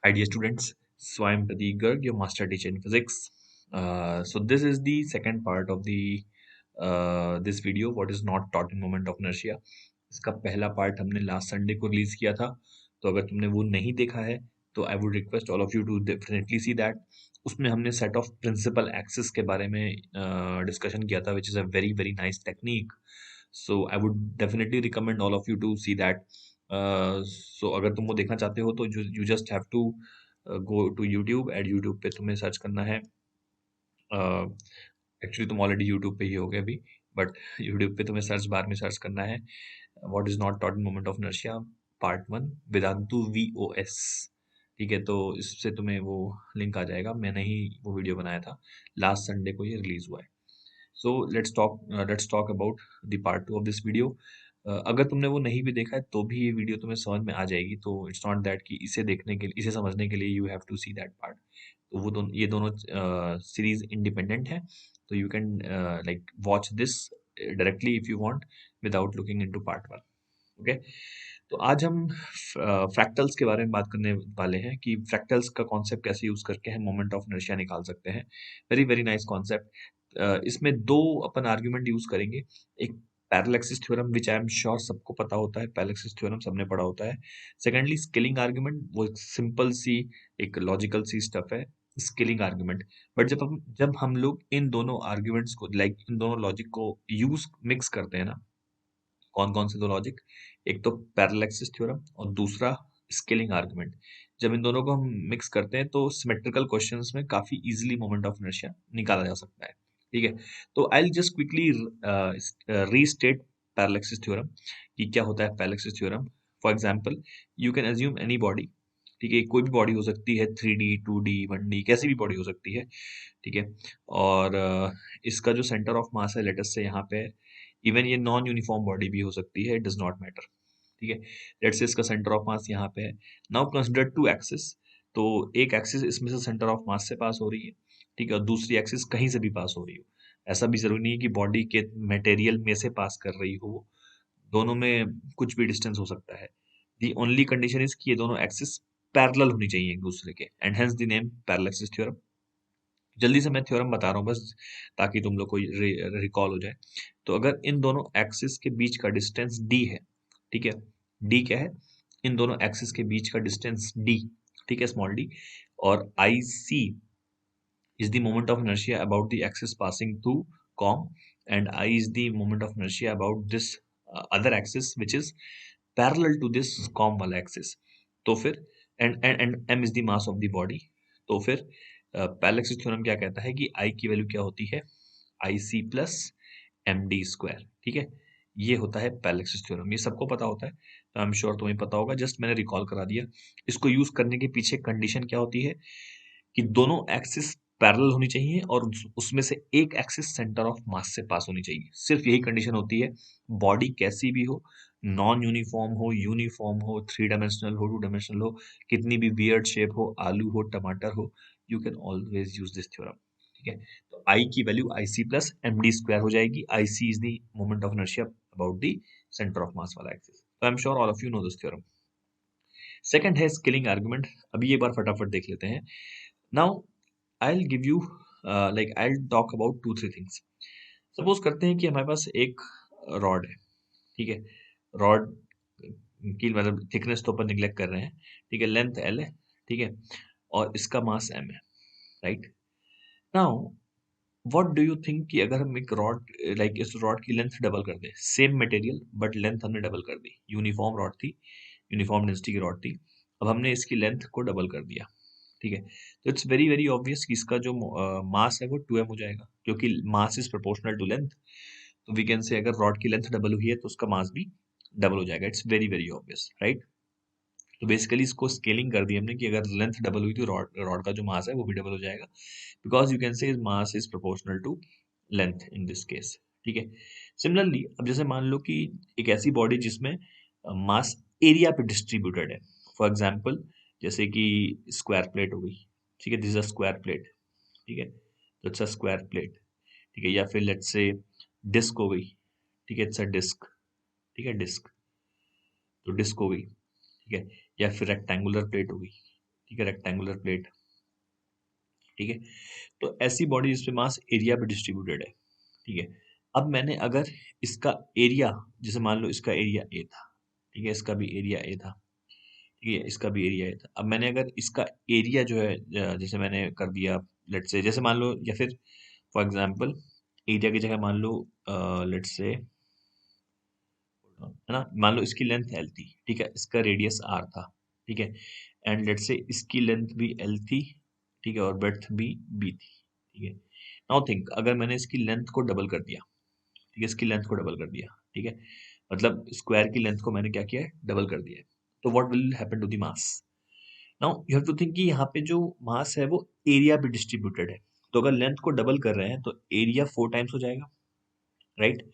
Hi dear students, so I am Pradeep Garg, your master teacher in physics. So this is the second part of the this video, what is not taught in moment of inertia. इसका पहला part हमने last Sunday को release किया था, तो अगर तुमने वो नहीं देखा है तो I would request all of you to definitely see that. उसमें हमने सेट ऑफ प्रिंसिपल एक्सिस के बारे में डिस्कशन किया था, which is a very very nice technique. So I would definitely recommend all of you to see that. So अगर तुम वो देखना चाहते हो तो you just have to go to YouTube. And YouTube पे तुम्हें सर्च करना है. एक्चुअली तुम ऑलरेडी यूट्यूब पे ही हो गए अभी, बट यूट्यूब पे तुम्हें सर्च बार में सर्च करना है what is not taught in moment of inertia part 1 Vedantu VOS. ठीक है, तो इससे तुम्हें वो लिंक आ जाएगा. मैंने ही वो वीडियो बनाया था, लास्ट संडे को ये रिलीज हुआ है. So let's talk about the part 2 of this video. अगर तुमने वो नहीं भी देखा है तो भी ये वीडियो तुम्हें समझ में आ जाएगी. तो इट्स नॉट दैट कि इसे देखने के लिए, इसे समझने के लिए you have to see that part. तो ये दोनों सीरीज इंडिपेंडेंट है. तो you can like watch this directly if you want without looking into part 1. Okay, तो आज हम फ्रैक्टल्स के बारे में बात करने वाले हैं कि फ्रैक्टल्स का कॉन्सेप्ट कैसे यूज करके हम मोमेंट ऑफ इनर्शिया निकाल सकते हैं. Very very nice concept. इसमें दो अपन आर्ग्यूमेंट यूज करेंगे. एक parallel axis theorem, which I am sure सबको पता होता है. पैरेलल एक्सिस थ्योरम सबने पढ़ा होता है. सेकेंडली स्केलिंग आर्ग्यूमेंट, वो एक सिंपल सी एक लॉजिकल सी स्टफ है, स्केलिंग आर्ग्यूमेंट. बट जब हम लोग इन दोनों आर्ग्यूमेंट्स को, लाइक इन दोनों लॉजिक को यूज मिक्स करते हैं ना, कौन कौन से दो लॉजिक, एक तो पैरेलल एक्सिस थ्योरम और दूसरा स्केलिंग आर्गुमेंट. जब इन दोनों को हम मिक्स करते हैं तो सिमेट्रिकल क्वेश्चंस में काफी इजीली मोमेंट ऑफ इनर्शिया निकाला जा सकता है. ठीक है, तो I will just quickly restate parallel axis theorem कि क्या होता है parallel axis theorem. For example, you can assume any body. ठीक है, कोई भी बॉडी हो सकती है, 3D 2D 1D, कैसी भी बॉडी हो सकती है. ठीक है, और इसका जो सेंटर ऑफ मास है लेटस से यहाँ पे, इवन ये नॉन यूनिफॉर्म बॉडी भी हो सकती है, इट डज नॉट मैटर. ठीक है, लेट्स से इसका सेंटर ऑफ मास यहाँ पे है. Now consider two axis. तो एक एक्सिस इसमें से सेंटर ऑफ मास से पास हो रही है, ठीक है, और दूसरी एक्सिस कहीं से भी पास हो रही हो. ऐसा भी जरूरी नहीं है कि बॉडी के मटेरियल में से पास कर रही हो, दोनों में कुछ भी डिस्टेंस हो सकता है. दी ओनली कंडीशन इज कि ये दोनों एक्सिस पैरेलल होनी चाहिए एक दूसरे के, and hence the name parallel axis theorem. जल्दी से मैं थ्योरम बता रहा हूँ बस, ताकि तुम लोग को रिकॉल हो जाए. तो अगर इन दोनों एक्सिस के बीच का डिस्टेंस d है, ठीक है, d क्या है, इन दोनों एक्सिस के बीच का डिस्टेंस d, ठीक है, स्मॉल d, और IC is the moment of inertia about the axis passing through com, and I is the moment of inertia about this other axis which is parallel to this com वाला axis. तो फिर and m is the mass of the body. तो फिर parallel axis theorem क्या कहता है कि I की वैल्यू क्या होती है, IC प्लस MD स्क्वायर. ठीक है, ये होता है पैरेलल एक्सिस थ्योरम. ये सबको पता होता है, तो आई एम श्योर तुम्हें पता होगा, जस्ट मैंने रिकॉल करा दिया. इसको यूज करने के पीछे कंडीशन क्या होती है कि दोनों एक्सिस पैरेलल होनी चाहिए और उसमें से एक एक्सिस सेंटर ऑफ मास से पास होनी चाहिए. सिर्फ यही कंडीशन होती है. बॉडी कैसी भी हो, नॉन यूनिफॉर्म हो, 3 डायमेंशनल हो, 2 डायमेंशनल हो, कितनी भी वियर्ड शेप हो, आलू हो, टमाटर हो, you can always use this theorem. ठीक है, तो आई की value IC plus MD square हो जाएगी. IC is the moment of inertia about the centre of mass वाला एक्सिस. तो आई am sure all of you know this theorem. Second है scaling argument. अभी एक बार फटाफट देख लेते हैं. Now I'll give you I'll talk about 2-3 things. Suppose करते हैं कि हमारे पास एक रॉड है. ठीक है, रॉड की मतलब थिकनेस तो अपन निग्लेक्ट कर रहे हैं. ठीक है, लेंथ L है. ठीक है, और इसका मास M है. Right, now what do you think कि अगर हम एक रॉड, इस रॉड की लेंथ डबल कर दें, सेम मटेरियल बट लेंथ हमने डबल कर दी, यूनिफॉर्म रॉड थी, यूनिफॉर्म डेंसिटी की रॉड थी, अब हमने इसकी लेंथ को डबल कर दिया. ठीक है, तो इट्स वेरी वेरी ऑब्वियस कि इसका जो मास है वो 2m हो जाएगा, क्योंकि mass is proportional to length. तो वी कैन से अगर रॉड की लेंथ डबल हुई है तो उसका मास भी डबल हो जाएगा. It's very very obvious, right. तो बेसिकली इसको स्केलिंग कर दी हमने कि अगर लेंथ डबल हुई तो रॉड रॉड का जो मास है वो भी डबल हो जाएगा, because you can say mass is proportional to length in this case. ठीक है, सिमिलरली अब जैसे मान लो कि एक ऐसी बॉडी जिसमें मास एरिया पे डिस्ट्रीब्यूटेड है. फॉर एग्जाम्पल, जैसे कि स्क्वायर प्लेट हो गई. ठीक है, this is a square plate. ठीक है, तो इट्स अ स्क्वायर प्लेट. ठीक है, या फिर लेट्स से डिस्क हो गई. ठीक है, इट्स अ डिस्क. ठीक है, डिस्क, तो डिस्क हो गई. ठीक है, या फिर रेक्टेंगुलर प्लेट हो गई. ठीक है, रेक्टेंगुलर प्लेट, ठीक है। तो ऐसी बॉडी जिसपे मास एरिया पे डिस्ट्रीब्यूटेड है, ठीक है। अब मैंने अगर इसका एरिया, जैसे मान लो इसका एरिया ए था, ठीक है, इसका भी एरिया ए था, ठीक है, इसका भी एरिया ए था। अब मैंने अगर इसका एरिया जो है जैसे मैंने कर दिया, लेट्स से जैसे मान लो, या फिर फॉर एग्जांपल एरिया की जगह मान लो लेट्स से, है ना, मान लो इसकी लेंथ एल थी, ठीक है, इसका रेडियस आर था, ठीक है, एंड लेट्स से इसकी लेंथ भी एल थी, ठीक है, और ब्रेड्थ भी बी थी, ठीक है। नाउ थिंक, अगर मैंने इसकी लेंथ को डबल कर दिया, ठीक है, इसकी लेंथ को डबल कर दिया, ठीक है, मतलब स्क्वायर की लेंथ को मैंने क्या किया है, डबल कर दिया है, तो what will happen to the mass? Now you have to think कि यहाँ पे जो मास है वो एरिया पे डिस्ट्रीब्यूटेड है, तो अगर लेंथ को डबल कर रहे हैं तो एरिया 4 टाइम्स हो जाएगा, राइट।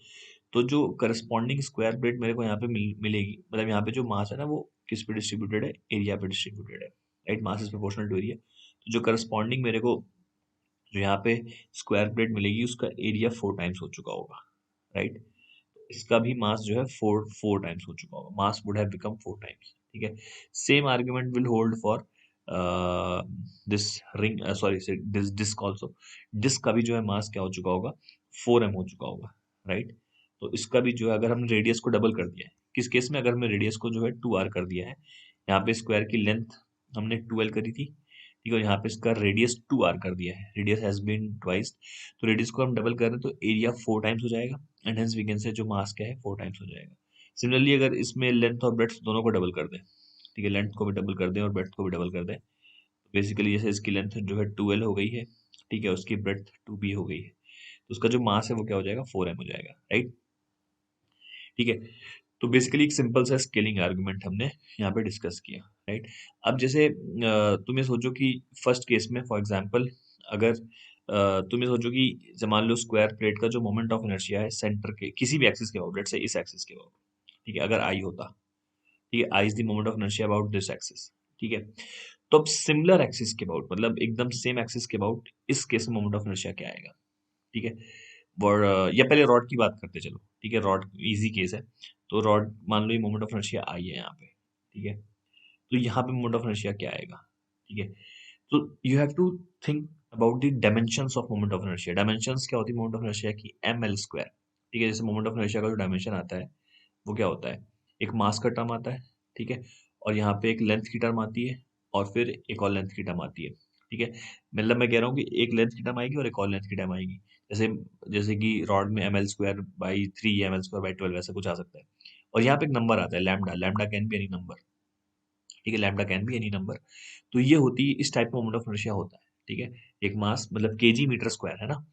तो जो करस्पॉन्डिंग स्क्वायर ब्रेड मेरे को यहाँ पे मिलेगी, मतलब यहाँ पे जो मास है ना वो किस पे डिस्ट्रीब्यूटेड है, एरिया पे डिस्ट्रीब्यूटेड है, right, mass is proportional to area. तो जो करस्पॉन्डिंग मेरे को जो यहाँ पे स्क्वायर ब्रेड मिलेगी उसका एरिया 4 टाइम्स हो चुका होगा, राइट। इसका भी मास जो है फोर फोर टाइम्स हो चुका होगा, मास वुड हैव बिकम 4 टाइम्स, ठीक है। Same argument will hold for this ring, sorry से दिस डिस्क ऑल्सो। डिस्क का भी जो है मास क्या हो चुका होगा, 4m हो चुका होगा, राइट। तो इसका भी जो है अगर हमने रेडियस को डबल कर दिया है, किस केस में, अगर हमने रेडियस को जो है 2r कर दिया है, यहाँ पे स्क्वायर की लेंथ हमने 12 करी थी, ठीक है, यहाँ पे इसका रेडियस 2r कर दिया है, रेडियस हैज बीन ट्वाइस, तो रेडियस को हम डबल कर रहे हैं तो एरिया 4 टाइम्स हो जाएगा, एंड हेंस वी कैन से जो मास क्या है 4 टाइम्स हो जाएगा। सिमिलरली अगर इसमें लेंथ और ब्रेड्थ दोनों को डबल कर दें, ठीक है, लेंथ को भी डबल कर दें और ब्रेड्थ को भी डबल कर दें, तो बेसिकली जैसे इसकी लेंथ जो है 12 हो गई है, ठीक है, उसकी ब्रेड्थ 2b हो गई है, तो उसका जो मास है वो क्या हो जाएगा, 4m हो जाएगा, राइट, ठीक है। तो बेसिकली एक सिंपल सा स्केलिंग आर्गुमेंट हमने यहाँ पे डिस्कस किया, राइट। अब जैसे तुम ये सोचो कि फर्स्ट केस में फॉर एग्जांपल, अगर तुम ये सोचो कि जैसे मान लो स्क्वायर प्लेट का जो मोमेंट ऑफ इनर्शिया है सेंटर के किसी भी एक्सिस के अबाउट, लेट्स से इस एक्सिस के अबाउट, ठीक है, अगर आई होता, ठीक है, I is the moment of inertia about this axis, ठीक है। तो अब सिमिलर एक्सिस के अबाउट, मतलब एकदम सेम एक्सिस के अबाउट इस केस में मोमेंट ऑफ इनर्शिया क्या आएगा, ठीक है। और या पहले रॉड की बात करते चलो, ठीक है, रॉड इजी केस है। तो रॉड मान लो ये मोमेंट ऑफ इनर्शिया आई है यहाँ पे, ठीक है, तो यहाँ पे मोमेंट ऑफ इनर्शिया क्या आएगा, ठीक है। तो you have to think about the dimensions of moment of inertia. Dimensions क्या होती है मोमेंट ऑफ इनर्शिया की, एम एल स्क्वायर, ठीक है। जैसे मोमेंट ऑफ इनर्शिया का जो डायमेंशन आता है वो क्या होता है, एक मास का टर्म आता है, ठीक है, और यहाँ पे एक लेंथ की टर्म आती है, और फिर एक और लेंथ की टर्म आती है, ठीक है। मतलब मैं कह रहा हूँ कि एक लेंथ की टर्म आएगी और एक और लेंथ की टर्म आएगी, जैसे जैसे कि रॉड में ml² / 3 ml² / 12 ऐसा कुछ आ सकता है, और यहाँ पे एक नंबर आता है lambda, lambda can be any number, ठीक है, lambda can be any number. तो ये होती है, इस टाइप का मोमेंट ऑफ इनर्शिया होता है, ठीक है। एक मास मतलब केजी मीटर स्क्वायर है ना,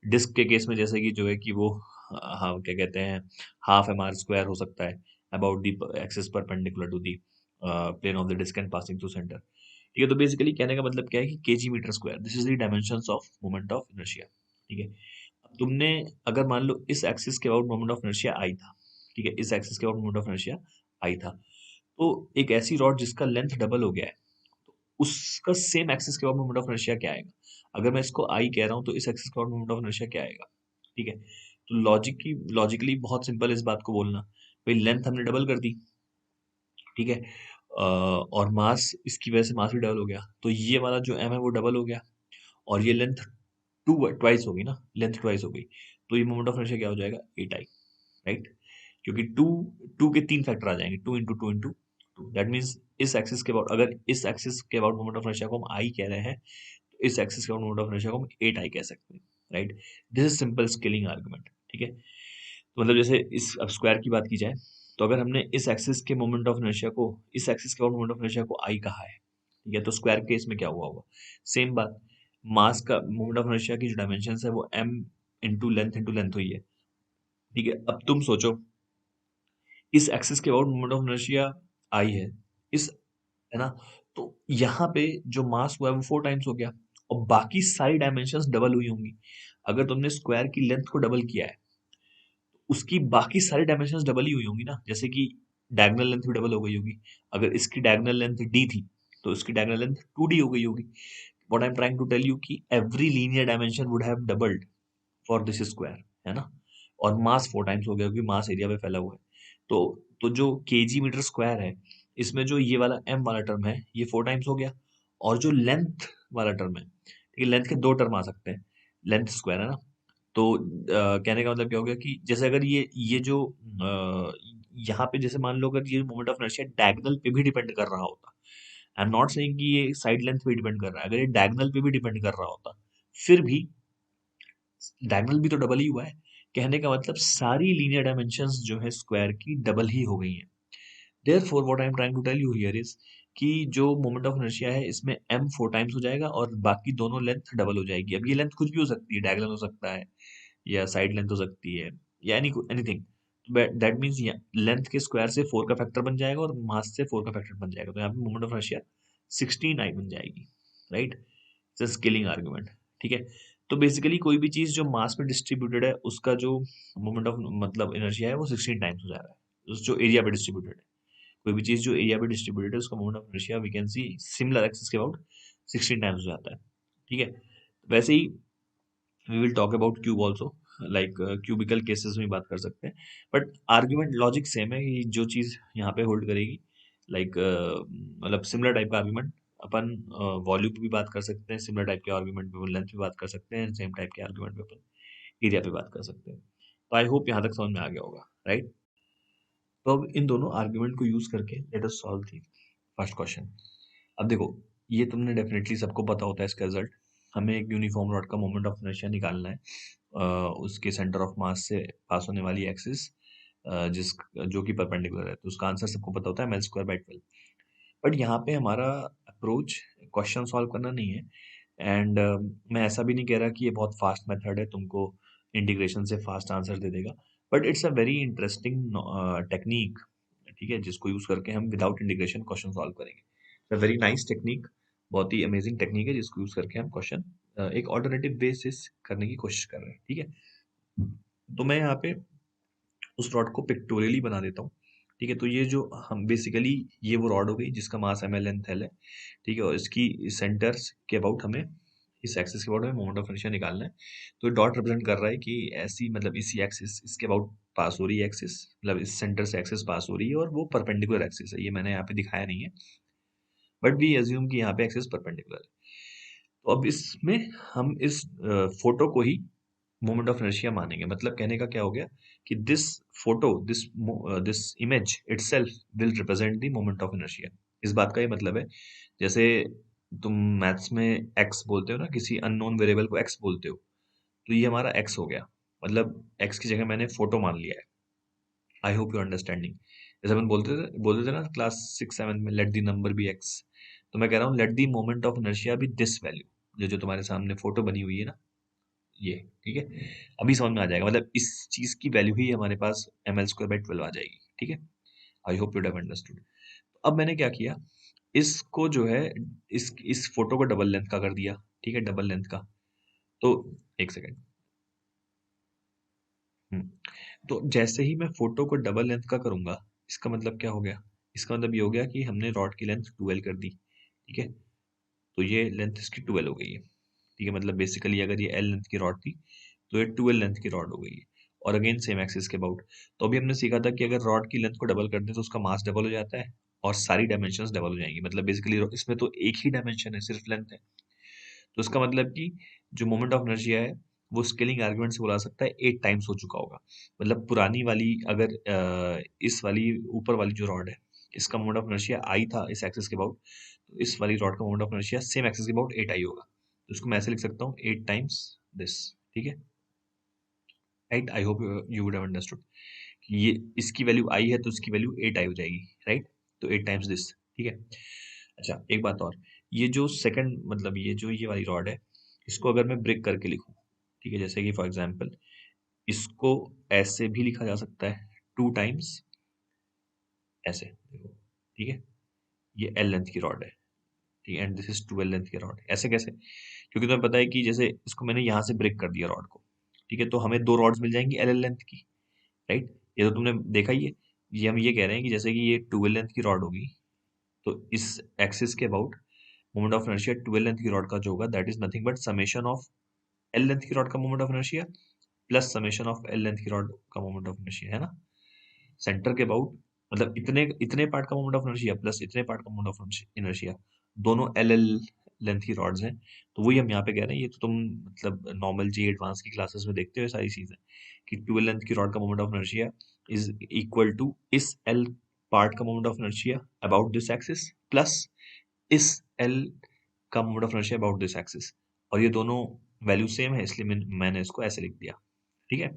डिस्क के केस में जैसे कि जो है कि वो हाँ क्या कहते हैं, हाफ एम आर स्क्वायर हो सकता है about the axis perpendicular to the plane of the disc and passing through centre, ठीक है। तो बेसिकली कहने का मतलब क्या है कि KG metre square, this is the dimensions of moment of inertia, ठीक है। अब तुमने अगर मान लो इस एक्सिस के अबाउट मोमेंट ऑफ इनर्शिया आई था, ठीक है, इस एक्सिस के अबाउट मोमेंट ऑफ इनर्शिया आई था, तो एक ऐसी रॉड जिसका लेंथ डबल हो गया है, तो उसका सेम एक्सिस के अबाउट मोमेंट ऑफ इनर्शिया क्या आएगा। अगर मैं इसको आई कह रहा हूँ तो इस एक्सिस के अबाउट मोमेंट ऑफ इनर्शिया क्या आएगा, ठीक है। तो लॉजिकली बहुत सिंपल इस बात को बोलना, भाई लेंथ हमने डबल कर दी, ठीक है, और मास इसकी वजह से मास भी डबल हो गया, तो ये वाला जो एम है वो डबल हो गया, और ये लेंथ टू ट्वाइस हो गई ना, लेंथ ट्वाइस हो गई, तो ये मोमेंट ऑफ इनर्शिया क्या हो जाएगा, 8i, राइट। क्योंकि टू टू के 3 फैक्टर आ जाएंगे, 2 × 2 × 2, दैट मीन्स इस एक्सिस के अबाउट, अगर इस एक्सिस के अबाउट मोमेंट ऑफ इनर्शिया को हम आई कह रहे हैं, तो इस एक्सिस के अबाउट मोमेंट ऑफ इनर्शिया को हम 8i कह सकते हैं, right. This is simple scaling argument, ठीक है। तो मतलब जैसे इस अब स्क्वायर की बात की जाए, तो अगर हमने इस एक्सिस के मोमेंट ऑफ इनर्शिया को, इस एक्सिस के मोमेंट ऑफ इनर्शिया को आई कहा है, ठीक है, तो स्क्वायर केस में क्या हुआ होगा, सेम बात, मास का मोमेंट ऑफ इनर्शिया की जो डायमेंशन है वो m इंटू लेंथ हुई है, ठीक है। अब तुम सोचो इस एक्सिस के अबाउट मोमेंट ऑफ इनर्शिया आई है, इस, है ना, तो यहाँ पे जो मास हुआ है वो 4 टाइम्स हो गया, और बाकी सारी डायमेंशंस डबल हुई होंगी। अगर तुमने स्क्वायर की लेंथ को डबल किया है, उसकी बाकी सारी डायमेंशंस डबल ही हुई होंगी ना, जैसे कि डायगोनल लेंथ भी डबल हो गई होगी। अगर इसकी डायगोनल लेंथ d थी, तो इसकी डायगोनल लेंथ 2d हो गई होगी। What I am trying to tell you कि every linear dimension would have doubled for this square, है ना, और मास 4 टाइम्स हो गया क्योंकि मास एरिया पे फैला हुआ है। तो जो केजी मीटर स्क्वायर है, इसमें जो ये वाला m वाला टर्म है ये 4 टाइम्स हो गया, और जो लेंथ वाला टर्म है, ठीक है, लेंथ के दो टर्म आ सकते हैं, लेंथ स्क्वायर है ना। तो कहने का मतलब क्या हो गया कि जैसे अगर ये जो यहाँ पे जैसे मान लो अगर ये मोमेंट ऑफ इनर्शिया डायगोनल पे भी डिपेंड कर रहा होता, आई एम नॉट सेइंग कि ये साइड लेंथ पे डिपेंड कर रहा है, अगर ये डायगोनल पे भी डिपेंड कर रहा होता, फिर भी डायगोनल भी तो डबल ही हुआ है। कहने का मतलब सारी लीनियर डायमेंशंस जो है स्क्वायर की डबल ही हो गई हैं। Therefore what I am trying to tell you here is कि जो मोमेंट ऑफ इनर्शिया है इसमें m 4 टाइम्स हो जाएगा और बाकी दोनों लेंथ डबल हो जाएगी। अब ये लेंथ कुछ भी हो सकती है, डायगोनल हो सकता है या साइड लेंथ हो सकती है या एनीथिंग। दैट मीन्स लेंथ के स्क्वायर से 4 का फैक्टर बन जाएगा और मास से 4 का फैक्टर बन जाएगा, तो यहाँ पे मोमेंट ऑफ इनर्शिया 16 बन जाएगी, राइट। इट्स स्केलिंग आर्गुमेंट, ठीक है। तो बेसिकली कोई भी चीज जो मास में डिस्ट्रीब्यूटेड है उसका जो मोमेंट ऑफ मतलब इनर्शिया है वो 16 टाइम्स हो जा रहा है जो एरिया पे डिस्ट्रीब्यूटेड है। कोई भी चीज जो एरिया पे डिस्ट्रीब्यूटेड है उसका moment of inertia we can see similar axis के अबाउट 16 टाइम्स हो जाता है, ठीक है। वैसे ही we will talk about cube also, like cubical cases में बात कर सकते हैं, बट आर्ग्यूमेंट लॉजिक सेम है कि जो चीज यहाँ पे होल्ड करेगी, लाइक मतलब सिमिलर टाइप का आर्ग्यूमेंट अपन वॉल्यूम पे भी बात कर सकते हैं, सिमिलर टाइप के आर्ग्यूमेंट पे लेंथ पे बात कर सकते हैं, सेम टाइप के आर्ग्यूमेंट पे अपन एरिया पे बात कर सकते हैं। तो आई होप यहाँ तक समझ में आ गया होगा, राइट। तो अब इन दोनों आर्ग्यूमेंट को यूज करके let us solve the first question. अब देखो, ये तुमने डेफिनेटली सबको पता होता है इसका रिजल्ट। हमें एक यूनिफॉर्म रॉड का मोमेंट ऑफ इनर्शिया निकालना है, उसके सेंटर ऑफ मास से पास होने वाली एक्सिस जिस जो कि परपेंडिकुलर है, तो उसका आंसर सबको पता होता है ml² 12। बट यहाँ पे हमारा अप्रोच क्वेश्चन सॉल्व करना नहीं है, एंड मैं ऐसा भी नहीं कह रहा कि ये बहुत फास्ट मेथड है, तुमको इंटीग्रेशन से फास्ट आंसर दे देगा, but it's a very interesting technique, ठीक है, जिसको यूज करके हम विदाउट इंटीग्रेशन क्वेश्चन सॉल्व करेंगे। वेरी नाइस टेक्निक, बहुत ही अमेजिंग टेक्निक है जिसको यूज करके हम क्वेश्चन एक ऑल्टरनेटिव बेसिस करने की कोशिश कर रहे हैं, ठीक है। तो मैं यहाँ पे उस रॉड को पिक्टोरियली बना देता हूँ, ठीक है। तो ये जो हम बेसिकली ये वो रॉड हो गई जिसका मास ml लेंथ l है, ठीक है, और इसकी सेंटर्स के अबाउट हमें इस एक्सिस के अबाउट हमें मोमेंट ऑफ इनर्शिया निकालना है। तो डॉट रिप्रेजेंट कर रहा है कि ऐसी मतलब इसी एक्सिस इसके अबाउट पास हो रही है एक्सिस, मतलब इस सेंटर से एक्सिस पास हो रही है और वो परपेंडिकुलर एक्सिस है, ये मैंने यहाँ पे दिखाया नहीं है, बट वी अज्यूम कि यहाँ पे एक्सिस परपेंडिकुलर है। तो अब इसमें हम इस फोटो को ही मोमेंट ऑफ इनर्शिया मानेंगे। मतलब कहने का क्या हो गया कि this photo this image itself will represent the moment of inertia. इस बात का ये मतलब है, जैसे तुम मैथ्स में एक्स बोलते हो ना, किसी अननोन वेरिएबल को एक्स बोलते हो, तो ये हमारा एक्स हो गया, मतलब एक्स की जगह मैंने फोटो मान लिया है। I hope you understanding. जैसे अपन बोलते थे ना क्लास 6 7 में, let the number be X, तो मैं कह रहा हूँ let the moment of inertia be this value, जो जो तुम्हारे सामने फोटो बनी हुई है ना, ये, ठीक है। अभी समझ में आ जाएगा, मतलब इस चीज की वैल्यू ही हमारे पास ml² 12 आ जाएगी, ठीक है। I hope you have understood. अब मैंने क्या किया, इसको जो है इस फोटो को डबल लेंथ का कर दिया, ठीक है, डबल लेंथ का। तो एक सेकेंड, तो जैसे ही मैं फोटो को डबल लेंथ का करूंगा, इसका मतलब क्या हो गया, इसका मतलब ये हो गया कि हमने रॉड की लेंथ 12 कर दी, ठीक है। तो ये लेंथ इसकी 12 हो गई है, ठीक है। मतलब बेसिकली अगर ये एल लेंथ की रॉड थी तो ये 12 लेंथ की रॉड हो गई है, और अगेन सेम एक्सिस के अबाउट। तो अभी हमने सीखा था कि अगर रॉड की लेंथ को डबल कर दें तो उसका मास डबल हो जाता है और सारी डायमेंशंस डबल हो जाएंगी। मतलब बेसिकली इसमें तो एक ही डायमेंशन है, सिर्फ लेंथ है। तो इसका मतलब कि जो मोमेंट ऑफ इनर्शिया है वो स्केलिंग आर्गुमेंट से बोला सकता है 8 टाइम्स हो चुका होगा। मतलब पुरानी वाली अगर इस वाली ऊपर वाली जो रॉड है, इसका मोमेंट ऑफ इनर्शिया आई था इस एक्सिस के अबाउट, तो इस वाली रॉड का moment of inertia same axis के अबाउट 8 आई होगा। तो इसको मैं ऐसे लिख सकता हूँ 8 टाइम्स दिस, ठीक है, right. I hope you would have understood कि ये इसकी वैल्यू आई है तो इसकी वैल्यू 8 आई हो जाएगी, राइट। तो 8 टाइम्स दिस, ठीक है। अच्छा एक बात और, ये जो सेकंड मतलब ये जो ये वाली रॉड है, इसको अगर मैं ब्रेक करके लिखूं, ठीक है, जैसे कि फॉर एग्जांपल इसको ऐसे भी लिखा जा सकता है 2 टाइम्स ऐसे, देखो, ठीक है। ये एल लेंथ की रॉड है, ठीक है, एंड दिस इज 12 लेंथ की रॉड। ऐसे कैसे, क्योंकि तुम्हें पता है कि जैसे इसको मैंने यहाँ से ब्रेक कर दिया रॉड को, ठीक है, तो हमें दो रॉड्स मिल जाएंगी एल लेंथ की, राइट। ये तो तुमने देखा ही है। ये हम ये कह रहे हैं कि जैसे कि ये 12 लेंथ की रॉड होगी, तो इस एक्सिस के about moment of inertia 12 length की रॉड का जो होगा that is nothing but summation of L length की रॉड का moment of inertia plus summation of L length की रॉड का मोमेंट ऑफ इनर्शिया, है ना। सेंटर के अबाउट मतलब इतने इतने पार्ट का मोमेंट ऑफ इनर्शिया प्लस इतने पार्ट का मोमेंट ऑफ इनर्शिया, दोनों एल लेंथ की रॉड्स हैं। तो वही हम यहाँ पे कह रहे हैं, ये तो तुम मतलब नॉर्मल जी एडवांस की क्लासेस में देखते हो ये सारी चीजें, कि 12 लेंथ की रॉड का moment of inertia is equal to इस एल पार्ट का moment of inertia about this axis plus इस एल का moment of inertia about this axis, और ये दोनों वैल्यू सेम है, इसलिए मैंने इसको ऐसे लिख दिया। ठीक है,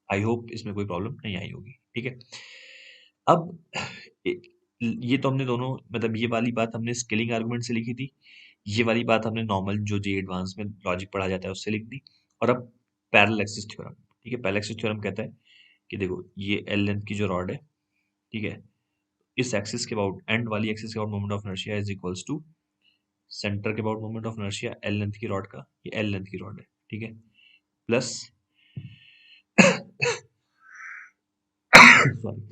आई होप इसमें कोई प्रॉब्लम नहीं आई होगी। ठीक है, अब ये तो हमने दोनों मतलब ये वाली बात हमने स्केलिंग आर्गुमेंट से लिखी थी, ये वाली बात हमने नॉर्मल जो जे एडवांस में लॉजिक पढ़ा जाता है उससे लिख दी। और अब पैरेलल एक्सिस थ्योरम। ठीक है, पैरेलल एक्सिस थ्योरम कहता है कि देखो ये एल लेंथ की जो रॉड है, ठीक है, इस एक्सिस के अबाउट एंड वाली एक्सिस के about moment of inertia is equals to centre के about moment of inertia L length की रॉड का, ये एल लेंथ की रॉड है, ठीक है, प्लस सॉरी,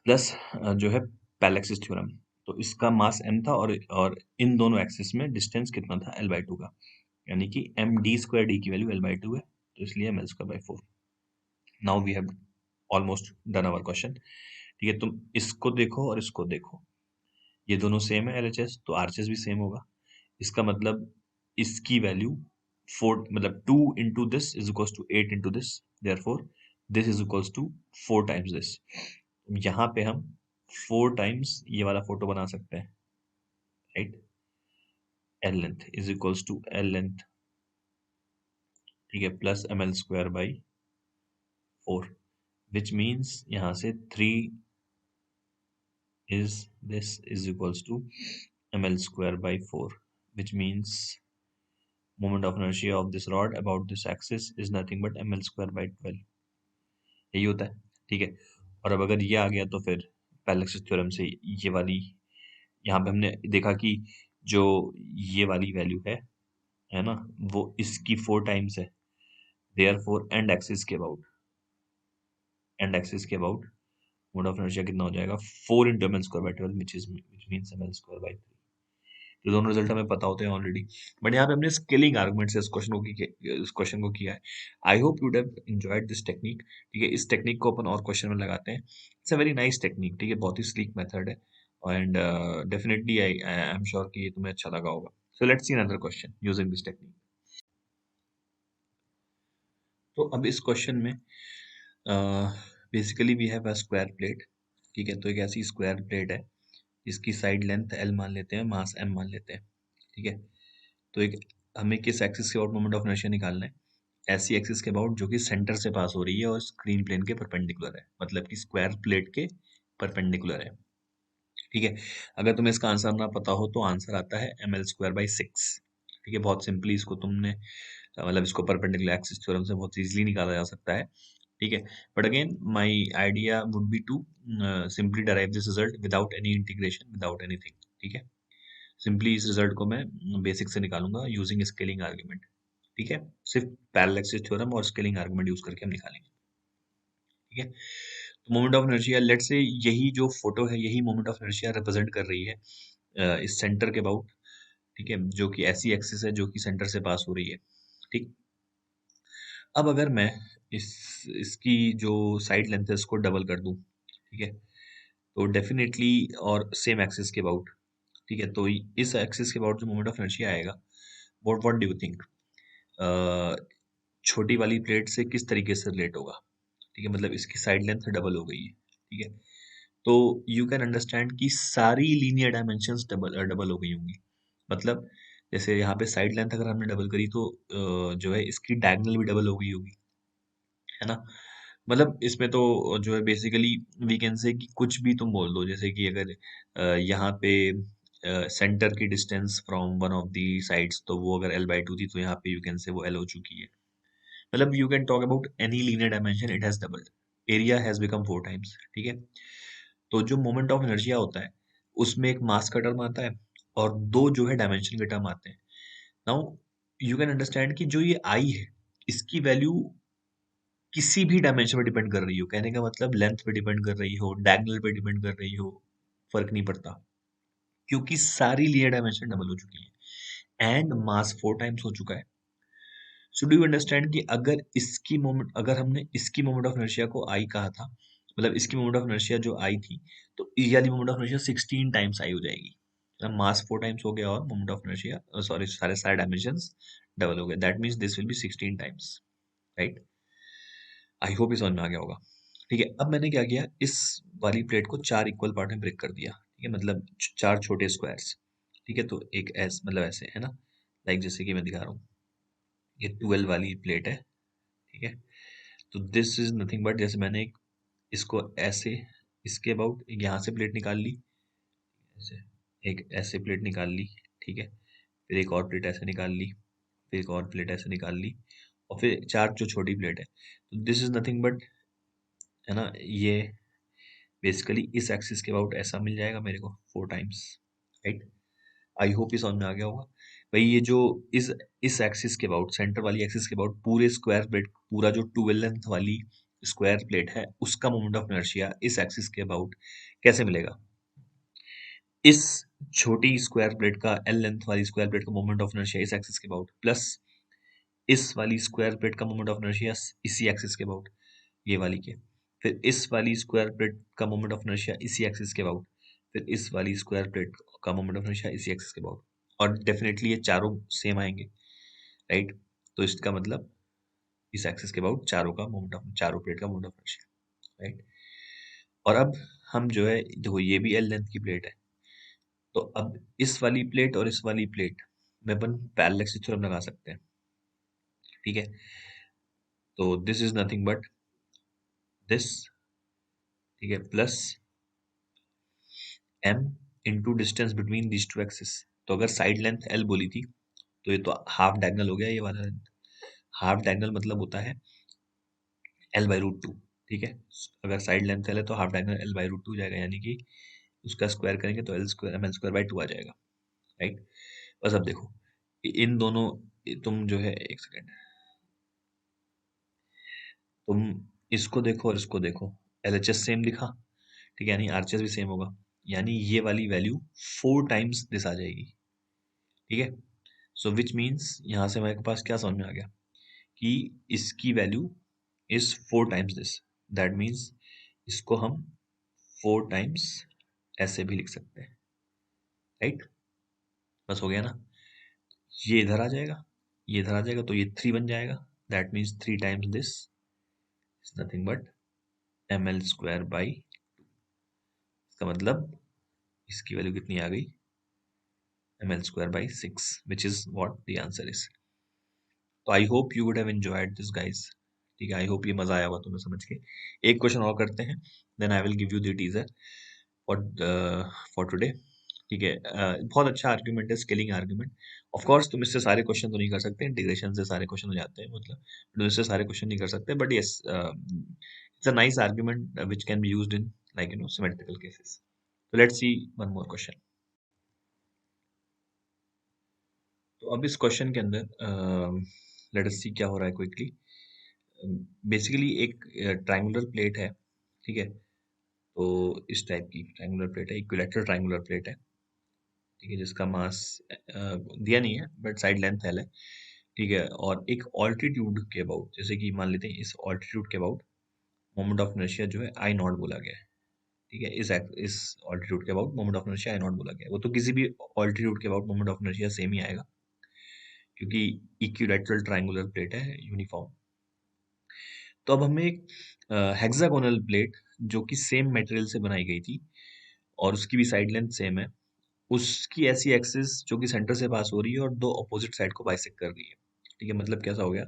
प्लस जो है पैरेलल एक्सिस थ्योरम। तो इसका मास m था और इन दोनों एक्सिस में डिस्टेंस कितना था l/2 का, यानी कि एम डी स्क्वायर डी की वैल्यू l/2 है, तो इसलिए M L square by 4। Now we have almost done our question. ठीक है, तुम इसको देखो और इसको देखो, ये दोनों सेम है एलएचएस, तो आरएचएस भी सेम होगा। इसका मतलब इसकी वैल्यू 4 मतलब 2 into this is equals to 8 into this, therefore this is equals to 4 times this. यहाँ पे हम 4 टाइम्स ये वाला फोटो बना सकते हैं, right. L length is equals to L length, ठीक है, plus M L square by 4, which means यहाँ से 3 is this is equals to ml square by 4, which means moment of inertia of this rod about this axis is nothing but ml square by 12, यही होता है। ठीक है, और अब अगर ये आ गया तो फिर पैरेलल थ्योरम से ये वाली, यहाँ पे हमने देखा कि जो ये वाली वैल्यू है ना, वो इसकी 4 टाइम्स है, देयरफॉर एंड एक्सिस के अबाउट मोड ऑफ इनर्शिया कितना हो जाएगा 4 into M L square by 12, which means M L square by 3। तो दोनों रिजल्ट हमें पता होते हैं ऑलरेडी, बट यहाँ पे हमने स्केलिंग आर्गुमेंट से इस क्वेश्चन को किया है। I hope you have enjoyed this technique. ठीक है, इस टेक्निक को अपन और क्वेश्चन में लगाते हैं। It's a very nice technique, ठीक है, बहुत ही स्लीक मेथड है, and definitely I I am sure कि ये तुम्हें अच्छा लगा होगा। So let's see another question using this technique. तो अब इस क्वेश्चन में basically we have a square plate. ठीक है, तो एक ऐसी स्क्वायर प्लेट है जिसकी साइड लेंथ एल मान लेते हैं, मास एम मान लेते हैं। ठीक है, तो एक हमें किस एक्सिस के अबाउट मोमेंट ऑफ इनर्शिया निकालना है, ऐसी एक्सिस के अबाउट जो कि सेंटर से पास हो रही है और स्क्रीन प्लेन के परपेंडिकुलर है, मतलब कि स्क्वायर प्लेट के परपेंडिकुलर है। ठीक है, अगर तुम्हें इसका आंसर ना पता हो तो आंसर आता है एम एल स्क्वायर बाई 6। ठीक है, बहुत सिंपली इसको तुमने मतलब इसको परपेंडिकुलर एक्सिस थ्योरम से बहुत इजीली निकाला जा सकता है। ठीक है, but again my idea would be to simply derive this result without any integration, without anything. ठीक है, सिंपली इस रिजल्ट को मैं बेसिक से निकालूंगा यूजिंग स्केलिंग आर्गुमेंट। ठीक है, सिर्फ पैरेलल एक्सिस थ्योरम और स्केलिंग आर्गुमेंट यूज करके हम निकालेंगे। ठीक है, तो मोमेंट ऑफ इनर्शिया लेट से यही जो फोटो है यही मोमेंट ऑफ इनर्शिया रिप्रेजेंट कर रही है इस सेंटर के अबाउट। ठीक है, जो कि ऐसी एक्सिस है जो कि सेंटर से पास हो रही है। ठीक, अब अगर मैं इस इसकी जो साइड लेंथ है इसको डबल कर दूं, ठीक है, तो डेफिनेटली और सेम एक्सिस के अबाउट, ठीक है, तो इस एक्सिस के अबाउट जो मोमेंट ऑफ इनर्शिया आएगा, व्हाट डू यू थिंक, छोटी वाली प्लेट से किस तरीके से रिलेट होगा। ठीक है, मतलब इसकी साइड लेंथ डबल हो गई है। ठीक है, तो यू कैन अंडरस्टैंड कि सारी लीनियर डायमेंशंस डबल डबल हो गई होंगी। मतलब जैसे यहाँ पे साइड लेंथ अगर हमने डबल करी तो जो है इसकी डायगोनल भी डबल हो गई होगी, है ना। मतलब इसमें तो जो है बेसिकली वी कैन से कि कुछ भी तुम बोल दो, जैसे कि अगर यहाँ पे सेंटर की distance from one of the sides तो वो अगर l/2 थी तो यहाँ पे यू कैन से वो l हो चुकी है। मतलब you can talk about any linear dimension, it has doubled, area has become 4 times. ठीक है, तो जो मोमेंट ऑफ एनर्जिया होता है उसमें एक मास का टर्म आता है और दो जो है डायमेंशन के टर्म आते हैं। नाउ यू कैन अंडरस्टैंड कि जो ये आई है इसकी वैल्यू किसी भी डायमेंशन पे डिपेंड कर रही हो, कहने का मतलब लेंथ पे डिपेंड कर रही हो, डायगोनल पे डिपेंड कर रही हो, फर्क नहीं पड़ता, क्योंकि सारी लीनियर डायमेंशन डबल हो चुकी है एंड मास 4 टाइम्स हो चुका है। सो डू यू अंडरस्टैंड कि अगर हमने इसकी मोमेंट ऑफ इनर्शिया को आई कहा था, मतलब इसकी मोमेंट ऑफ इनर्शिया जो आई थी, तो ये वाली moment of inertia 16 times I हो जाएगी। मास 4 टाइम्स हो गया और मोमेंट ऑफ इनर्शिया सॉरी सारे सारे डायमेंशंस डबल हो गए, that means this will be 16 times, right. I hope ये समझ में आ गया होगा। ठीक है, अब मैंने क्या किया, इस वाली प्लेट को 4 इक्वल पार्ट में ब्रेक कर दिया। ठीक है, मतलब 4 छोटे स्क्वायर्स। ठीक है, तो एक ऐस मतलब ऐसे है ना, लाइक जैसे कि मैं दिखा रहा हूँ, ये 12 वाली प्लेट है। ठीक है, तो दिस इज नथिंग बट, जैसे मैंने इसको ऐसे, इसके अबाउट यहाँ से प्लेट निकाल ली, ऐसे एक ऐसे प्लेट निकाल ली। ठीक है, फिर एक और प्लेट ऐसे निकाल ली, फिर एक और प्लेट ऐसे निकाल ली, और फिर 4 जो छोटी प्लेट है, तो दिस इज नथिंग बट, है ना, ये बेसिकली इस एक्सिस के अबाउट ऐसा मिल जाएगा मेरे को 4 टाइम्स, राइट। आई होप ये समझ में आ गया होगा। भाई ये जो इस एक्सिस के अबाउट, सेंटर वाली एक्सिस के अबाउट पूरे स्क्वायर प्लेट, पूरा जो 12 लेंथ वाली स्क्वायर प्लेट है, उसका मोमेंट ऑफ इनर्शिया इस एक्सिस के अबाउट कैसे मिलेगा। इस छोटी स्क्वायर प्लेट का, एल लेंथ वाली स्क्वायर प्लेट का मोमेंट ऑफ इनर्शिया इस एक्सिस के अबाउट, प्लस इस वाली स्क्वायर प्लेट का मोमेंट ऑफ इनर्शिया इसी एक्सिस के अबाउट, ये वाली के, फिर इस वाली स्क्वायर प्लेट का मोमेंट ऑफ इनर्शिया इसी एक्सिस के अबाउट, फिर इस वाली स्क्वायर प्लेट का मोमेंट ऑफ इनर्शिया इसी एक्सिस के अबाउट, और डेफिनेटली ये चारों सेम आएंगे, राइट। तो इसका मतलब इस एक्सिस के अबाउट चारों का मोमेंट ऑफ, चारों प्लेट का मोमेंट ऑफ इनर्शिया, राइट। और अब हम जो है, देखो ये भी एल लेंथ की प्लेट है, तो अब इस वाली प्लेट और इस वाली प्लेट में अपन पैरेलैक्सिस थ्योरम लगा सकते हैं। ठीक है, तो this is nothing but this, ठीक है, plus m into distance between this two axis. तो अगर साइड लेंथ l बोली थी, तो ये तो हाफ डायगनल हो गया ये वाला लेंथ। हाफ डायगनल मतलब होता है l बाई रूट टू। ठीक है, अगर साइड लेंथ l है तो half diagonal l by root two जाएगा, यानी कि उसका स्क्वायर करेंगे तो L square M L square by two आ जाएगा, राइट। बस अब देखो, इन दोनों, तुम जो है एक सेकेंड, तुम इसको देखो और इसको देखो, एल एच एस सेम दिखा, ठीक है, यानी आरचेस भी सेम होगा, यानी ये वाली वैल्यू 4 टाइम्स दिस आ जाएगी। ठीक है, सो विच मीन्स यहाँ से मेरे पास क्या समझ में आ गया कि इसकी value is 4 times this, that means इसको हम 4 टाइम्स ऐसे भी लिख सकते हैं, राइट। बस हो गया ना, ये इधर आ जाएगा, ये इधर आ जाएगा, तो ये 3 बन जाएगा, that means 3 times this is nothing but M L square by, इसका मतलब इसकी वैल्यू कितनी आ गई, M L square by 6, which is what the answer is. तो I hope you would have enjoyed this guys. ठीक है, आई होप ये मजा आया होगा तुम्हें समझ के। एक क्वेश्चन और करते हैं, then I will give you the teaser for for today. ठीक है, बहुत अच्छा आर्ग्यूमेंट है, स्केलिंग आर्ग्यूमेंट। ऑफ कोर्स तुम इससे सारे क्वेश्चन तो नहीं कर सकते, इंटीग्रेशन से सारे क्वेश्चन हो जाते हैं, मतलब तुम इससे सारे क्वेश्चन नहीं कर सकते, but yes it's a nice argument which can be used in like symmetrical cases. तो let's see one more question. तो अब इस क्वेश्चन के अंदर लेट अस सी क्या हो रहा है क्विकली। बेसिकली एक ट्रायंगुलर प्लेट है, ठीक है, तो इस टाइप की ट्रायंगुलर प्लेट है, इक्विलैटरल ट्रायंगुलर प्लेट है, ठीक है, जिसका मास दिया नहीं है बट साइड लेंथ एल है, ठीक है, और एक ऑल्टीट्यूड के अबाउट, जैसे कि मान लेते हैं इस ऑल्टीट्यूड के अबाउट मोमेंट ऑफ इनर्शिया जो है आई नॉट बोला गया है। ठीक है, इस ऑल्टीट्यूड के about moment of inertia I naught बोला गया है, वो तो किसी भी ऑल्टीट्यूड के about moment of inertia same ही आएगा, क्योंकि इक्विलैटरल ट्रायंगुलर प्लेट है, यूनिफॉर्म। तो अब हमें एक हेक्सागोनल प्लेट जो कि सेम मटेरियल से बनाई गई थी और उसकी भी साइड लेंथ सेम है, उसकी ऐसी एक्सिस जो कि सेंटर से पास हो रही है और दो अपोजिट साइड को बाइसेक्ट कर रही है। ठीक है, मतलब कैसा हो गया,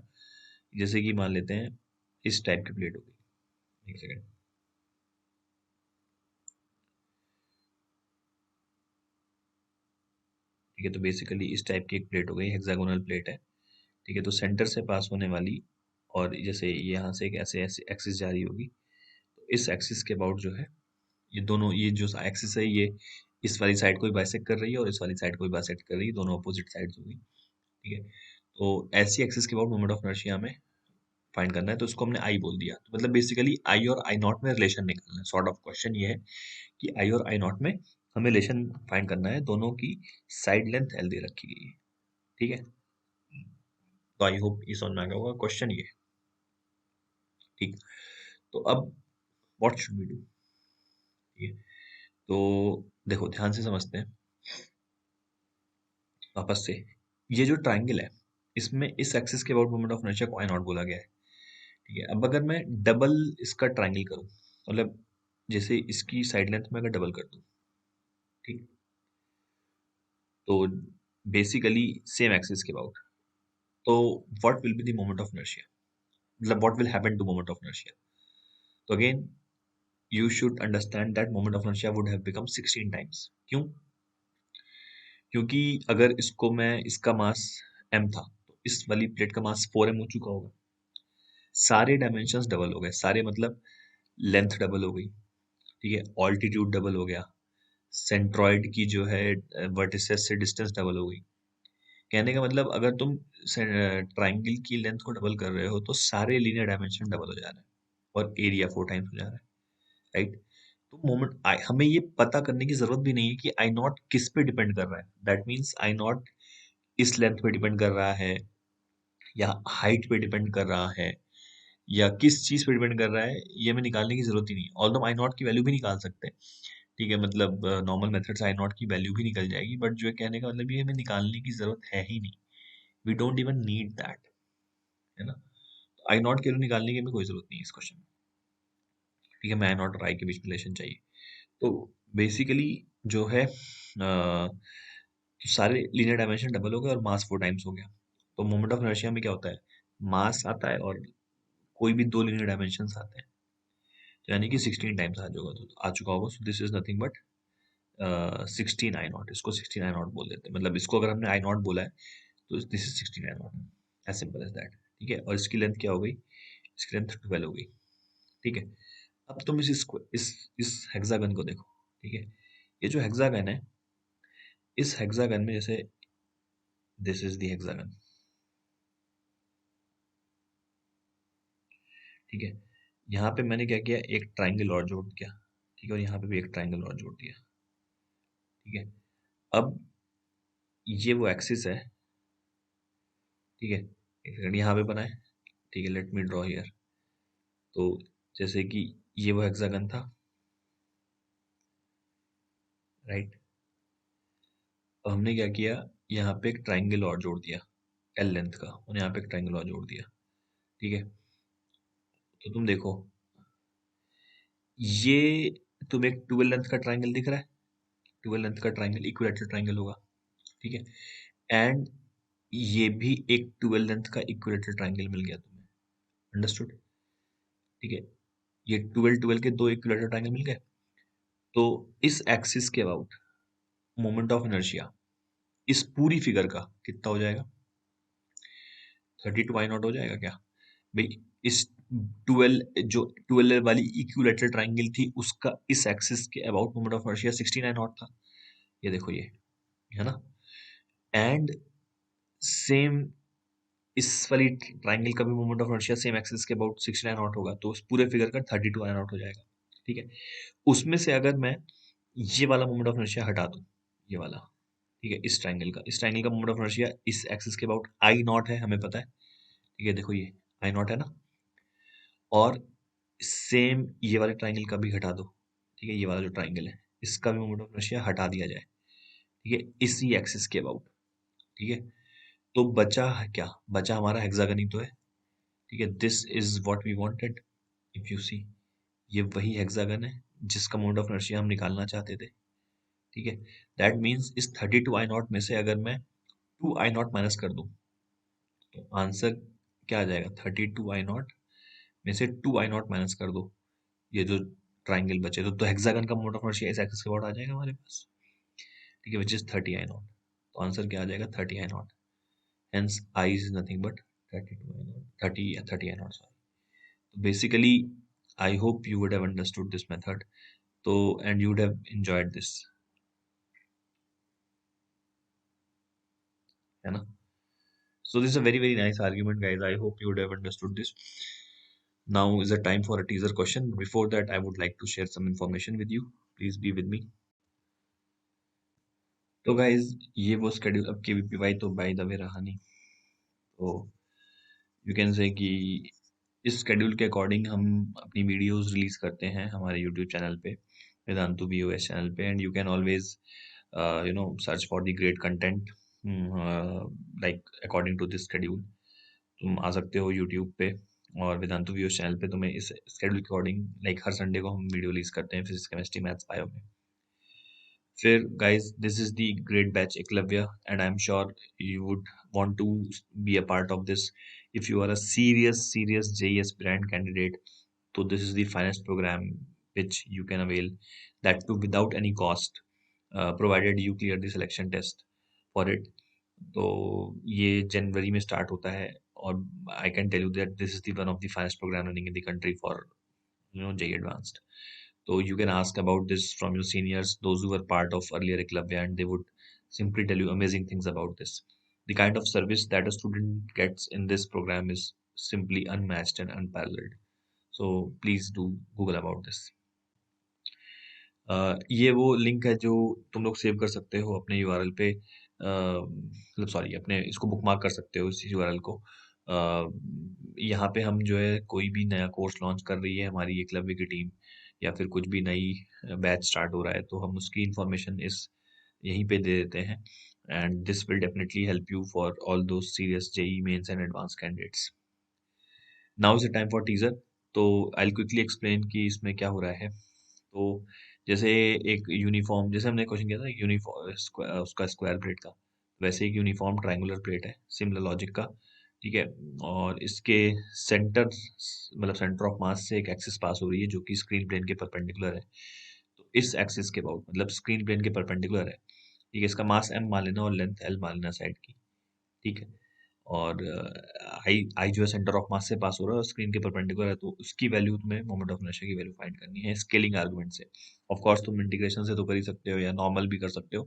जैसे कि मान लेते हैं इस टाइप की प्लेट होगी, एक सेकेंड। ठीक है, तो बेसिकली इस टाइप की एक प्लेट हो गई, हेक्सागोनल प्लेट है। ठीक है, तो सेंटर से पास होने वाली, और जैसे यहाँ से एक ऐसे ऐसे एक्सिस जा रही होगी, तो इस एक्सिस के अबाउट जो है, ये दोनों, ये जो एक्सिस है ये इस वाली साइड को भी बाइसेक्ट कर रही है और इस वाली साइड को भी बाइसेक्ट कर रही है, दोनों अपोजिट साइड्स होगी। ठीक है, तो ऐसी एक्सिस के अबाउट मोमेंट ऑफ इनर्शिया हमें फाइंड करना है, तो उसको हमने आई बोल दिया, तो मतलब बेसिकली आई और आई नॉट में रिलेशन निकालना है। सॉर्ट ऑफ क्वेश्चन ये है कि आई और आई नॉट में हमें रिलेशन फाइंड करना है, दोनों की साइड लेंथ एल दे रखी गई है। ठीक है, तो आई होप ये समझ में आ गया होगा क्वेश्चन ये। ठीक, तो अब व्हाट शुड वी डू। ठीक है, तो देखो ध्यान से समझते हैं। वापस से, ये जो ट्राइंगल है इसमें इस एक्सिस के अबाउट मोमेंट ऑफ इनर्शिया को आई नॉट बोला गया है। ठीक है, अब अगर मैं डबल इसका ट्राइंगल करूं, मतलब जैसे इसकी साइड लेंथ में अगर डबल कर दूं, ठीक, तो बेसिकली सेम एक्सिस के अबाउट, तो what will be the moment of inertia, मतलब what will happen to moment of inertia. तो again you should understand that moment of inertia would have become 16 times। क्यों? क्योंकि अगर इसको मैं, इसका मास m था तो इस वाली प्लेट का मास 4m हो चुका होगा। सारे डायमेंशंस डबल हो गए, सारे मतलब लेंथ डबल हो गई, ठीक है, ऑल्टीट्यूड डबल हो गया, सेंट्रॉइड की जो है वर्टिसेस से डिस्टेंस डबल हो गई। कहने का मतलब अगर तुम ट्राइंगल की लेंथ को डबल कर रहे हो तो सारे लीनियर डायमेंशन डबल हो जा रहे हैं और एरिया 4 टाइम्स हो जा रहा है, राइट। तो मोमेंट आई, हमें ये पता करने की जरूरत भी नहीं है कि आई नॉट किस पे डिपेंड कर रहा है। दैट मीन्स आई नॉट इस लेंथ पे डिपेंड कर रहा है या हाइट पे डिपेंड कर रहा है या किस चीज पे डिपेंड कर रहा है, ये हमें निकालने की जरूरत ही नहीं। ऑल्दो आई नॉट की वैल्यू भी निकाल सकते हैं, ठीक है, मतलब नॉर्मल मेथड से आई नॉट की वैल्यू भी निकल जाएगी, बट जो है कहने का मतलब ये हमें निकालने की जरूरत है ही नहीं। We don't even need that, है ना। आई नॉट की वैल्यू निकालने की हमें कोई जरूरत नहीं है इस क्वेश्चन में, ठीक है। मैं आई नॉट और आई के बीच रिलेशन चाहिए। तो बेसिकली जो है सारे लीनियर डायमेंशन डबल हो गए और मास 4 टाइम्स हो गया। तो मोमेंट ऑफ इनर्शिया में क्या होता है, मास आता है और कोई भी दो लीनियर डायमेंशन आते हैं, तो यानी कि 16 टाइम्स आ चुका होगा। सो this is nothing but 16 I not. इसको 16 आई नॉट बोल देते हैं, मतलब इसको अगर हमने आई नॉट बोला है तो this is 16 I not, as simple as that, ठीक है। और इसकी लेंथ क्या हो गई, इसकी लेंथ 12 हो गई, ठीक है। अब तुम इस हेक्सागन को देखो, ठीक है। ये जो हेक्सागन है, इस हेक्सागन में जैसे दिस इज द हेक्सागन, ठीक है। यहाँ पे मैंने क्या किया, एक ट्राइंगल और जोड़ दिया, ठीक है, और यहाँ पे भी एक ट्राइंगल और जोड़ दिया, ठीक है। अब ये वो एक्सिस है, ठीक है, एक सेकंड यहाँ पे बनाए, ठीक है, लेट मी ड्रॉ हियर। तो जैसे कि ये वो हेक्सागन था, राइट। अब हमने क्या किया, यहाँ पे एक ट्राइंगल और जोड़ दिया एल लेंथ का, और यहाँ पे एक ट्राइंगल और जोड़ दिया, ठीक है। तो तुम देखो, ये तुम्हें एक 12 लेंथ का ट्राइंगल दिख रहा है, 12 लेंथ का ट्राइंगल इक्विलैटरल ट्राइंगल होगा, ठीक है। एंड ये भी एक 12 लेंथ का इक्विलैटरल ट्राइंगल मिल गया तुम्हें, अंडरस्टूड, ठीक है। ये 12 12 के दो इक्विलैटरल ट्राइंगल मिल गए। तो इस एक्सिस के अबाउट मोमेंट ऑफ इनर्शिया इस पूरी फिगर का कितना हो जाएगा, 32 आई नॉट हो जाएगा क्या भाई। इस 12, जो 12 वाली इक्विलैटरल ट्राइंगल थी उसका इस एक्सिस के about moment of inertia 16 I not था, ये देखो ये, है ना। एंड सेम इस वाली ट्राइंगल का भी moment of inertia same axis के अबाउट 16 आई नॉट होगा, तो उस पूरे फिगर का 32 आई नॉट हो जाएगा, ठीक है। उसमें से अगर मैं ये वाला मोमेंट ऑफ इनर्शिया हटा दूं, ये वाला, ठीक है, इस ट्राइंगल का मोमेंट ऑफ इनर्शिया इस एक्सिस के अबाउट आई नॉट है, हमें पता है, ठीक है। देखो ये आई नॉट है ना, और सेम ये वाले ट्राइंगल का भी हटा दो, ठीक है, ये वाला जो ट्राइंगल है इसका भी मोमेंट ऑफ इनर्शिया हटा दिया जाए, ठीक है, इसी एक्सिस के अबाउट, ठीक है। तो बचा है क्या, बचा हमारा हेक्सागन ही तो है, ठीक है। This is what we wanted, if you see, ये वही हेक्सागन है जिसका मोमेंट ऑफ इनर्शिया हम निकालना चाहते थे, ठीक है। दैट मीन्स इस 32 आई नॉट में से अगर मैं 2 आई नॉट माइनस कर दूं तो आंसर क्या आ जाएगा, 32 आई नॉट में से 2 आई नॉट माइनस कर दो, ये जो ट्राइंगल बचे तो हेक्सागन का मोड ऑफ इनर्शिया इस एक्सिस के अबाउट आ जाएगा हमारे पास, ठीक है, विच इज 30 आई नॉट। तो आंसर क्या आ जाएगा, 30 I naught. Hence I is nothing but 32 I naught, 30 I naught, sorry. तो basically I hope you would have understood this method, तो and you would have enjoyed this, है ना। So this is a very very nice argument, guys. I hope you would have understood this. Now is the time for a teaser question. Before that, I would like to share some information with you. Please be with me. तो guys ये वो schedule अब KVPY तो by the way रहा नहीं, तो you can से कि इस स्केड्यूल के अकॉर्डिंग हम अपनी वीडियोस रिलीज करते हैं हमारे यूट्यूब चैनल पे, वेदांतु वीओएस चैनल पे, and you can always search for the great content like according to this schedule तुम आ सकते हो यूट्यूब पे, और वेदांतु व्यूअर्स चैनल पे तुम्हें इस शेड्यूल के अकॉर्डिंग लाइक हर संडे को हम वीडियो रिलीज करते हैं फिजिक्स केमिस्ट्री मैथ्स बायो में। फिर guys, this is the great batch Eklavya, and I'm sure you would want to be a part of this. If you are a serious JES brand candidate, so this is the finest program which you can avail, that too without any cost, provided you clear the selection test for it. तो ये जनवरी में start होता है, और I can tell you that this is the one of the finest program running in the country for JEE advanced. So you can ask about this from your seniors, those who were part of earlier Eklavya, and they would simply tell you amazing things about this. The kind of service that a student gets in this program is simply unmatched and unparalleled. So please do Google about this. ये वो link है जो तुम लोग save कर सकते हो अपने यूआरएल पे, मतलब सॉरी, अपने इसको बुकमार्क कर सकते हो इस यूआरएल को। यहाँ पे हम जो है कोई भी नया कोर्स लॉन्च कर रही है हमारी एकलव्य की टीम, या फिर कुछ भी नई बैच स्टार्ट हो रहा है, तो हम उसकी इंफॉर्मेशन इस यहीं पे दे देते हैं, and this will definitely help you for all those serious JEE Mains and advance candidates. Now is the time for teaser. तो आई विल क्विकली एक्सप्लेन कि इसमें क्या हो रहा है। तो जैसे एक यूनिफॉर्म, जैसे हमने क्वेश्चन किया था यूनिफॉर्म उसका स्क्वायर प्लेट का, वैसे एक यूनिफॉर्म ट्रायंगुलर प्लेट है सिमिलर लॉजिक का, ठीक है। और इसके सेंटर, मतलब सेंटर ऑफ मास से एक एक्सिस पास हो रही है जो कि स्क्रीन प्लेन के परपेंडिकुलर है। तो इस एक्सिस के अबाउट, मतलब स्क्रीन प्लेन के परपेंडिकुलर है, ठीक है। इसका मास m मान लेना और लेंथ l मान लेना साइड की, ठीक है। और आई आई जो है सेंटर ऑफ मास से पास हो रहा है और स्क्रीन के परपेंडिकुलर है, तो उसकी वैल्यू तुम्हें मोमेंट ऑफ इनर्शिया की वैल्यू फाइंड करनी है स्केलिंग आर्गुमेंट से। ऑफ कोर्स तुम इंटीग्रेशन से तो कर ही सकते हो या नॉर्मल भी कर सकते हो,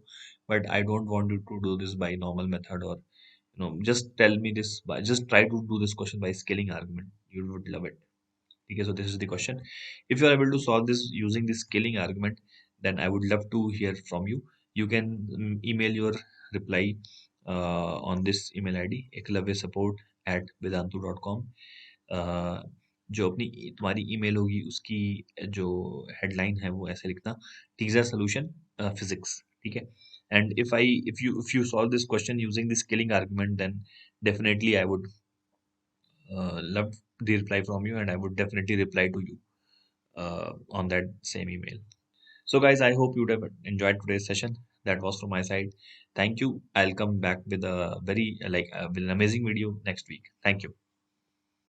but I don't want you to do this by normal method, और just tell me this by, just try to do this question by scaling argument, you would love it, ठीक है। So this is the question. If you are able to solve this using this scaling argument, then I would love to hear from you. You can email your reply on this email ID eklavyasupport@vedantu.com। जो अपनी तुम्हारी email होगी उसकी जो headline है वो ऐसे लिखना, टीजर सोल्यूशन फिजिक्स, ठीक है। And if you solve this question using this scaling argument, then definitely I would love the reply from you, and I would definitely reply to you on that same email. So, guys, I hope you would have enjoyed today's session. That was from my side. Thank you. I'll come back with a very with an amazing video next week. Thank you.